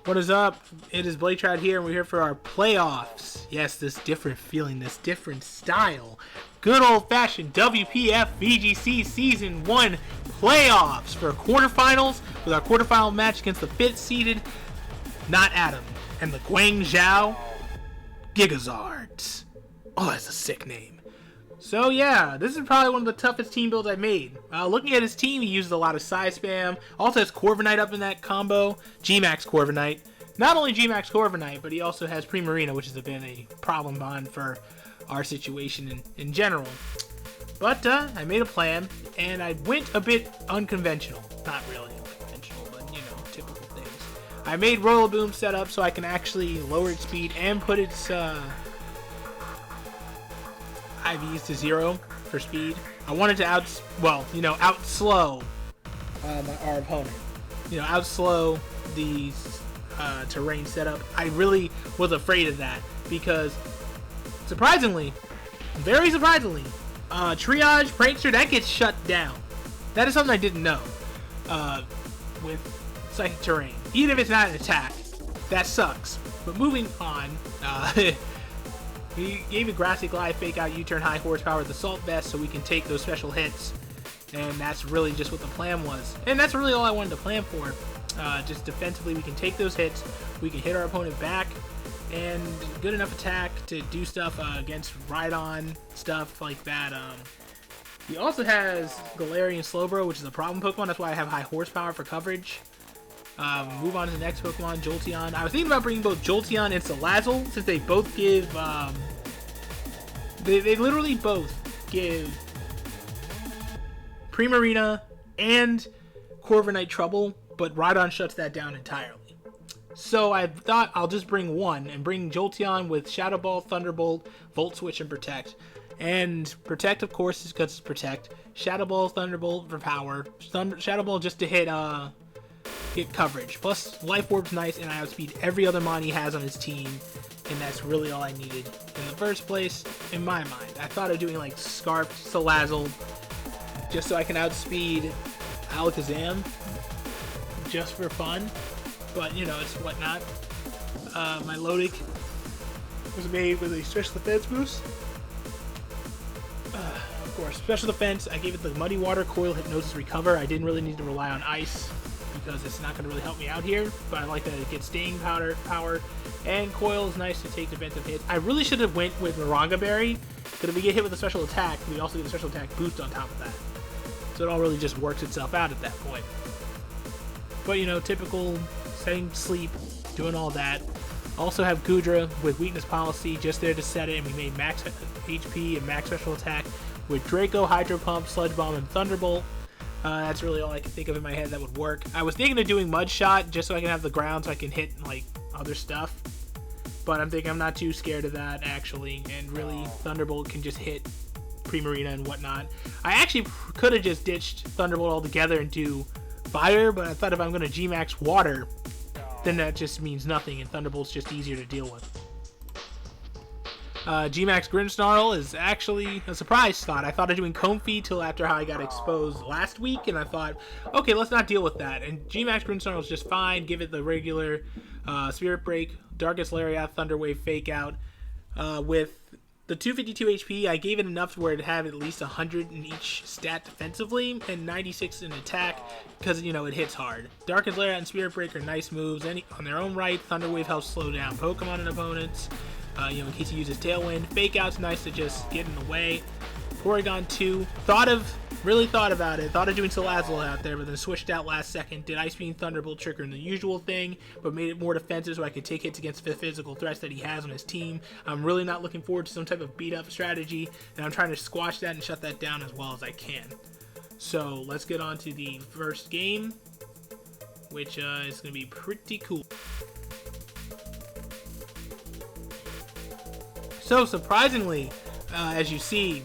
What is up? It is Blaiktrout here, and we're here for our playoffs. Yes, this different feeling, this different style. Good old-fashioned WPF VGC Season 1 playoffs for quarterfinals with our quarterfinal match against the 5th-seeded Not Adam and the Guangzhou Gigazards. Oh, that's a sick name. So yeah, this is probably one of the toughest team builds I've made. Looking at his team, he uses a lot of side spam. Also has Corviknight up in that combo. G-Max Corviknight. Not only G-Max Corviknight, but he also has Primarina, which has been a problem bond for our situation in general. But I made a plan, and I went a bit unconventional. Not really unconventional, but you know, typical things. I made Royal Boom set up so I can actually lower its speed and put its IVs to 0 for speed. I wanted to outslow our opponent. Outslow the terrain setup. I really was afraid of that because, surprisingly, very surprisingly, Triage, Prankster, that gets shut down. That is something I didn't know with Psychic Terrain. Even if it's not an attack, that sucks. But moving on, he gave a Grassy Glide, Fake Out, U-Turn, High Horsepower with Assault Vest so we can take those special hits. And that's really just what the plan was. And that's really all I wanted to plan for. Just defensively, we can take those hits, we can hit our opponent back, and good enough attack to do stuff against Rhydon, stuff like that. He also has Galarian Slowbro, which is a problem Pokemon. That's why I have High Horsepower for coverage. Move on to the next Pokemon, Jolteon. I was thinking about bringing both Jolteon and Salazzle, since they both give, they literally both give Primarina and Corviknight trouble, but Rhydon shuts that down entirely. So I thought I'll just bring one, and bring Jolteon with Shadow Ball, Thunderbolt, Volt Switch, and Protect. And Protect, of course, is because it's Protect. Shadow Ball, Thunderbolt for power. Shadow Ball just to hit coverage. Plus, Life Orb's nice, and I outspeed every other mon he has on his team, and that's really all I needed in the first place, in my mind. I thought of doing, like, Scarf, Salazzle, just so I can outspeed Alakazam, just for fun, but, you know, it's whatnot. My Lodic was made with a Special Defense boost. Of course, Special Defense, I gave it the Muddy Water, Coil, Hypnosis, Recover. I didn't really need to rely on Ice, because it's not going to really help me out here, but I like that it gets staying power, and Coil is nice to take defensive hits. I really should have went with Moronga Berry, because if we get hit with a special attack, we also get a special attack boost on top of that. So it all really just works itself out at that point. But, you know, typical, setting sleep, doing all that. Also have Goodra with Weakness Policy, just there to set it, and we made max HP and max special attack with Draco, Hydro Pump, Sludge Bomb, and Thunderbolt. That's really all I can think of in my head that would work. I was thinking of doing Mud Shot just so I can have the ground so I can hit, like, other stuff. But I'm thinking I'm not too scared of that, actually. And really, Thunderbolt can just hit Primarina and whatnot. I actually could have just ditched Thunderbolt altogether and do Fire, but I thought if I'm going to G-Max Water, then that just means nothing, and Thunderbolt's just easier to deal with. G-Max Grimmsnarl is actually a surprise thought. I thought of doing Comfey till after how I got exposed last week, and I thought, okay, let's not deal with that. And G-Max Grimmsnarl is just fine. Give it the regular Spirit Break, Darkest Lariat, Thunder Wave, Fake Out. With the 252 HP, I gave it enough where it had at least 100 in each stat defensively and 96 in attack because, you know, it hits hard. Darkest Lariat and Spirit Break are nice moves on their own right. Thunder Wave helps slow down Pokemon and opponents. In case he uses Tailwind. Fake Out's nice to just get in the way. Porygon 2. Really thought about it. Thought of doing Salazzle out there, but then switched out last second. Did Ice Beam, Thunderbolt, Trigger, and the usual thing, but made it more defensive so I could take hits against the physical threats that he has on his team. I'm really not looking forward to some type of beat-up strategy, and I'm trying to squash that and shut that down as well as I can. So, let's get on to the first game, which is going to be pretty cool. So, surprisingly, as you see,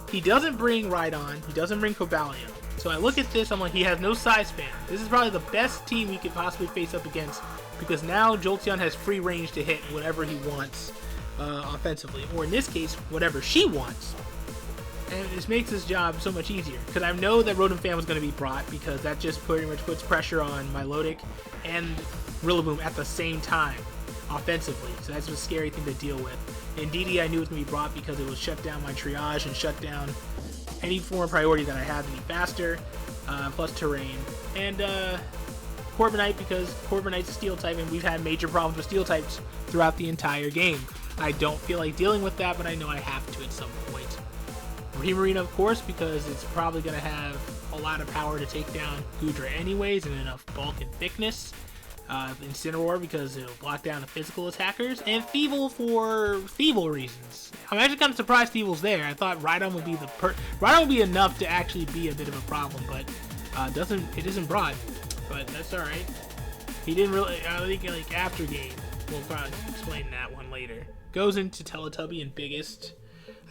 he doesn't bring Rhydon, he doesn't bring Cobalion. So I look at this, I'm like, he has no size spam. This is probably the best team we could possibly face up against, because now Jolteon has free range to hit whatever he wants offensively, or in this case, whatever she wants. And this makes this job so much easier, because I know that Rotom Fan was going to be brought, because that just pretty much puts pressure on Milotic and Rillaboom at the same time, offensively, so that's a scary thing to deal with. And DD I knew it was going to be brought because it would shut down my triage and shut down any form of priority that I had to be faster, plus terrain. And Corviknight, because Corviknight's a steel type, and we've had major problems with steel types throughout the entire game. I don't feel like dealing with that, but I know I have to at some point. Primarina, of course, because it's probably going to have a lot of power to take down Goodra anyways, and enough bulk and thickness. Incineroar, because it'll block down the physical attackers. And Feeble for Feeble reasons. I'm actually kind of surprised Feeble's there. I thought Rhydon would be Rhydon would be enough to actually be a bit of a problem, but it isn't brought. But that's alright. He didn't really, I think, like, after game, we'll probably explain that one later. Goes into Teletubby and Biggest.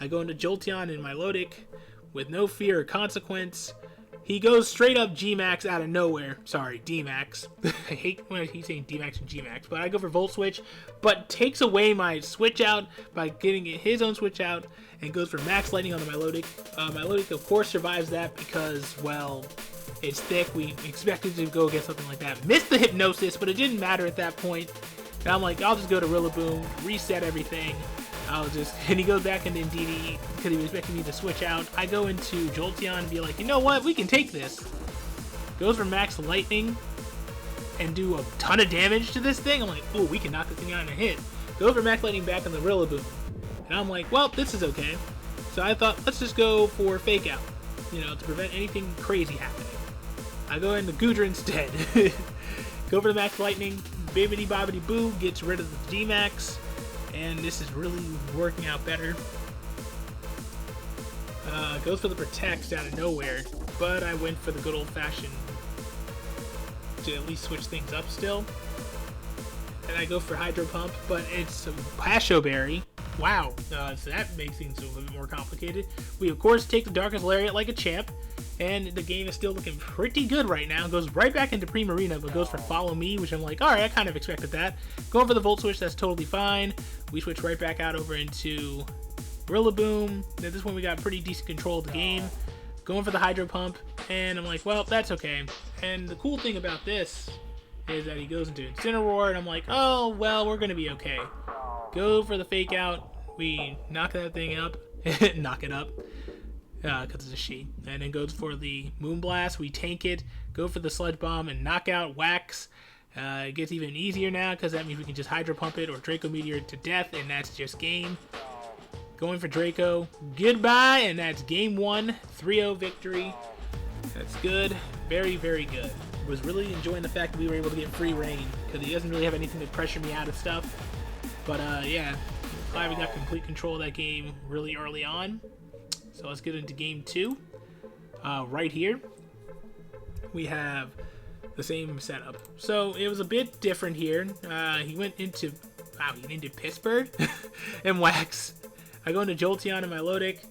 I go into Jolteon and Milotic with no fear or consequence. He goes straight up G-Max out of nowhere. Sorry, D-Max. I hate when he's saying D-Max and G-Max, but I go for Volt Switch, but takes away my switch out by getting his own switch out and goes for Max Lightning on the Milotic. Milotic, of course, survives that because, well, it's thick. We expected to go get something like that. Missed the Hypnosis, but it didn't matter at that point. And I'm like, I'll just go to Rillaboom, reset everything. And he goes back into DD because he was expecting me to switch out. I go into Jolteon and be like, you know what, we can take this. Goes for Max Lightning and do a ton of damage to this thing. I'm like, oh, we can knock this thing out in a hit. Goes for Max Lightning back on the Rillaboom. And I'm like, well, this is okay. So I thought, let's just go for Fake Out, you know, to prevent anything crazy happening. I go into Goodra instead. Go for the Max Lightning. Bibbidi Bobbidi Boo gets rid of the D-Max. And this is really working out better. Goes for the Protects out of nowhere, but I went for the good old-fashioned to at least switch things up still. And I go for Hydro Pump, but it's a Pasho Berry. Wow, so that makes things a little bit more complicated. We, of course, take the Darkest Lariat like a champ, and the game is still looking pretty good right now. Goes right back into Primarina, but goes for Follow Me, which I'm like, alright, I kind of expected that. Going for the Volt Switch, that's totally fine. We switch right back out over into Rillaboom. At this point, we got pretty decent control of the game. Going for the Hydro Pump, and I'm like, well, that's okay. And the cool thing about this is that he goes into Incineroar, and I'm like, oh, well, we're going to be okay. Go for the Fake Out. We knock that thing up. Knock it up. Because it's a she. And then goes for the Moonblast. We tank it. Go for the Sludge Bomb and knock out Wax. It gets even easier now because that means we can just Hydro Pump it or Draco Meteor to death, and that's just game. Going for Draco. Goodbye, and that's game 1. 3-0 victory. That's good. Very, very good. Was really enjoying the fact that we were able to get free reign because he doesn't really have anything to pressure me out of stuff. But yeah, glad we got complete control of that game really early on. So let's get into game 2. Right here, we have the same setup. So it was a bit different here. He went into Pittsburgh and Wax. I go into Jolteon and Milotic.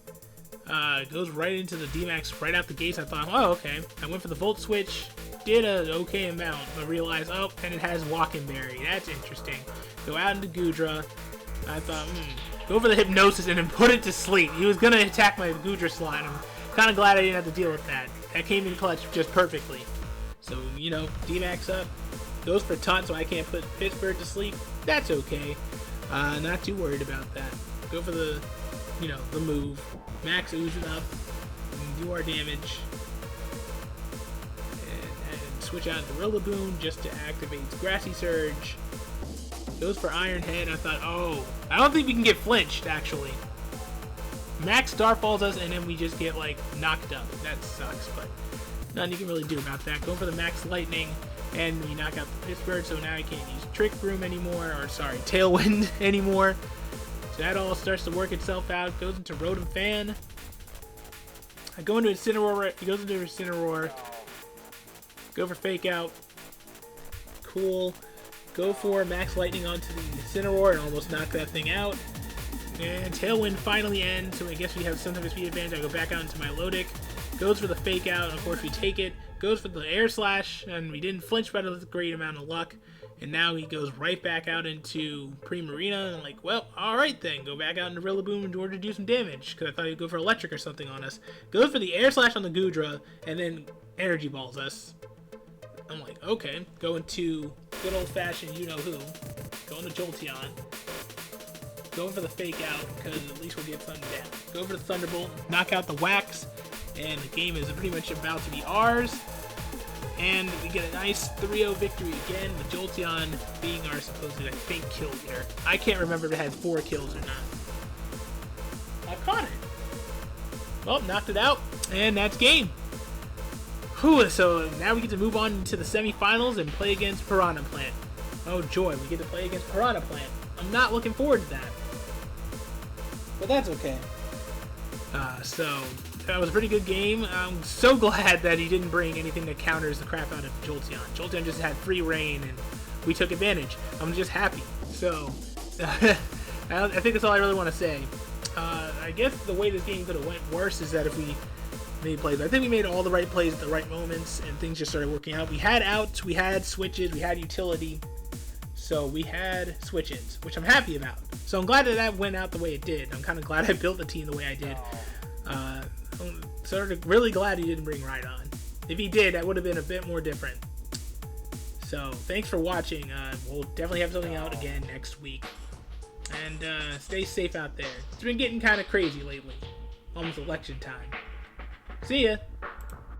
Goes right into the D-Max right out the gates. I thought, oh, okay. I went for the Volt Switch. Did an okay amount, but realized, oh, and it has Walking Berry. That's interesting. Go out into Goodra. I thought, go for the Hypnosis and then put it to sleep. He was going to attack my Goodra slot. I'm kind of glad I didn't have to deal with that. That came in clutch just perfectly. So, you know, D-Max up. Goes for Taunt, so I can't put Pittsburgh to sleep. That's okay. Not too worried about that. Go for the, you know, the move. Max oozing up. Do our damage. And switch out the Rillaboom just to activate Grassy Surge. Goes for Iron Head. I thought, oh, I don't think we can get flinched, actually. Max Starfalls us, and then we just get, like, knocked up. That sucks, but nothing you can really do about that. Go for the Max Lightning, and we knock out the Pittsburgh, so now I can't use Trick Room anymore, or, sorry, Tailwind anymore. So that all starts to work itself out. Goes into Rotom Fan. I go into Incineroar. He goes into Incineroar. Go for Fake Out. Cool. Go for Max Lightning onto the Incineroar and almost knock that thing out. And Tailwind finally ends, so I guess we have some type of speed advantage. I go back out into Milotic. goes for the fake out, and of course we take it, goes for the air slash, and we didn't flinch, but it was a great amount of luck. And now he goes right back out into Primarina, and I'm like, well, alright then, go back out into Rillaboom in order to do some damage, because I thought he'd go for electric or something on us. Goes for the air slash on the Goodra, and then energy balls us. I'm like, okay, going to good old-fashioned you-know-who, going to Jolteon, going for the fake out, because at least we'll get Thunder down. Go for the Thunderbolt, knock out the Wax, and the game is pretty much about to be ours. And we get a nice 3-0 victory again, with Jolteon being our supposedly, I think, kill leader. I can't remember if it had 4 kills or not. I caught it. Well, knocked it out, and that's game. Whew, so now we get to move on to the semifinals and play against Piranha Plant. Oh joy, we get to play against Piranha Plant. I'm not looking forward to that. But that's okay. So that was a pretty good game. I'm so glad that he didn't bring anything that counters the crap out of Jolteon. Jolteon just had free reign, and we took advantage. I'm just happy. So I think that's all I really want to say. I guess the way this game could have went worse is that if we made plays. I think we made all the right plays at the right moments, and things just started working out. We had outs, we had switches, we had utility. So we had switch-ins, which I'm happy about. So I'm glad that that went out the way it did. I'm kind of glad I built the team the way I did. I'm sort of really glad he didn't bring Rhydon. If he did, that would have been a bit more different. So thanks for watching. We'll definitely have something out again next week. And stay safe out there. It's been getting kind of crazy lately. Almost election time. See ya!